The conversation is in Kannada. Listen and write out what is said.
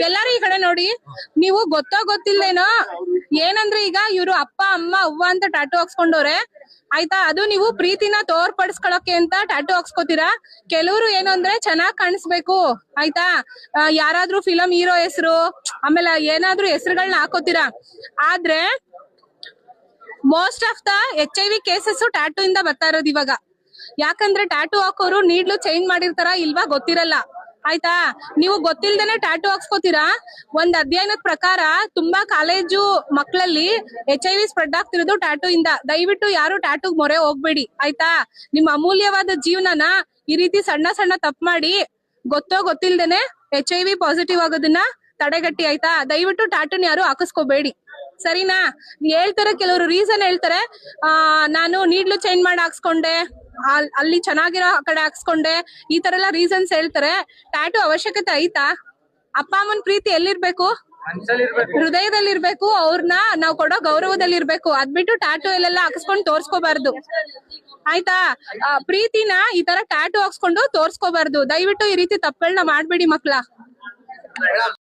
ಎಲ್ಲಾರು ಈ ಕಡೆ ನೋಡಿ. ನೀವು ಗೊತ್ತೋ ಗೊತ್ತಿಲ್ಲೇನೋ ಏನಂದ್ರೆ ಈಗ ಇವ್ರು ಅಪ್ಪ ಅಮ್ಮ ಅವ್ವ ಅಂತ ಟ್ಯಾಟೂ ಹಾಕ್ಸ್ಕೊಂಡವ್ರೆ ಆಯ್ತಾ. ಅದು ನೀವು ಪ್ರೀತಿನ ತೋರ್ಪಡಿಸ್ಕೊಳಕ್ಕೆ ಅಂತ ಟ್ಯಾಟೂ ಹಾಕ್ಸ್ಕೊತೀರಾ. ಕೆಲವರು ಏನು ಅಂದ್ರೆ ಚೆನ್ನಾಗ್ ಕಾಣಿಸ್ಬೇಕು ಆಯ್ತಾ, ಯಾರಾದ್ರೂ ಫಿಲಂ ಹೀರೋ ಹೆಸರು ಆಮೇಲೆ ಏನಾದ್ರೂ ಹೆಸರುಗಳನ್ನ ಹಾಕೋತೀರಾ. ಆದ್ರೆ most of the HIV cases tattoo ಇಂದ ಬರ್ತಾ ಇರೋದು ಇವಾಗ. ಯಾಕಂದ್ರೆ ಟ್ಯಾಟೂ ಹಾಕೋರು ನೀಡ್ಲು ಚೇಂಜ್ ಮಾಡಿರ್ತಾರ ಇಲ್ವಾ ಗೊತ್ತಿರಲ್ಲ ಆಯ್ತಾ. ನೀವು ಗೊತ್ತಿಲ್ದೇನೆ ಟ್ಯಾಟೂ ಹಾಕ್ಸ್ಕೊತೀರಾ. ಒಂದ್ ಅಧ್ಯಯನದ ಪ್ರಕಾರ ತುಂಬಾ ಕಾಲೇಜು ಮಕ್ಕಳಲ್ಲಿ HIV ಸ್ಪ್ರೆಡ್ ಆಗ್ತಿರೋದು ಟ್ಯಾಟೂ ಇಂದ. ದಯವಿಟ್ಟು ಯಾರು ಟ್ಯಾಟೂ ಮೊರೆ ಹೋಗ್ಬೇಡಿ ಆಯ್ತಾ. ನಿಮ್ಮ ಅಮೂಲ್ಯವಾದ ಜೀವನನ ಈ ರೀತಿ ಸಣ್ಣ ಸಣ್ಣ ತಪ್ಪು ಮಾಡಿ ಗೊತ್ತೋ ಗೊತ್ತಿಲ್ದೇನೆ HIV ಪಾಸಿಟಿವ್ ಆಗೋದನ್ನ ತಡೆಗಟ್ಟಿ ಆಯ್ತಾ. ದಯವಿಟ್ಟು ಟ್ಯಾಟೂನ್ ಯಾರು ಹಾಕಿಸ್ಕೋಬೇಡಿ ಸರಿನಾ. ಹೇಳ್ತಾರೆ ಕೆಲವರು ರೀಸನ್ ಹೇಳ್ತಾರೆ, ನಾನು ನೀಡ್ಲು ಚೇಂಜ್ ಮಾಡಿ ಹಾಕ್ಸ್ಕೊಂಡೆ, ಅಲ್ಲಿ ಚೆನ್ನಾಗಿರೋ ಕಡೆ ಹಾಕ್ಸ್ಕೊಂಡೆ, ಈ ತರ ಎಲ್ಲ ರೀಸನ್ಸ್ ಹೇಳ್ತಾರೆ. ಟ್ಯಾಟೂ ಅವಶ್ಯಕತೆ ಐತಾ? ಅಪ್ಪ ಅಮ್ಮನ್ ಪ್ರೀತಿ ಎಲ್ಲಿರ್ಬೇಕು? ಹೃದಯದಲ್ಲಿರ್ಬೇಕು. ಅವ್ರನ್ನ ನಾವ್ ಕೊಡೋ ಗೌರವದಲ್ಲಿ ಇರ್ಬೇಕು. ಅದ್ಬಿಟ್ಟು ಟ್ಯಾಟೂ ಎಲ್ಲೆಲ್ಲ ಹಾಕ್ಸ್ಕೊಂಡು ತೋರ್ಸ್ಕೋಬಾರ್ದು ಆಯ್ತಾ. ಪ್ರೀತಿನ ಈ ತರ ಟ್ಯಾಟೂ ಹಾಕ್ಸ್ಕೊಂಡು ತೋರ್ಸ್ಕೋಬಾರ್ದು. ದಯವಿಟ್ಟು ಈ ರೀತಿ ತಪ್ಪುಗಳನ್ನ ಮಾಡ್ಬೇಡಿ ಮಕ್ಳ.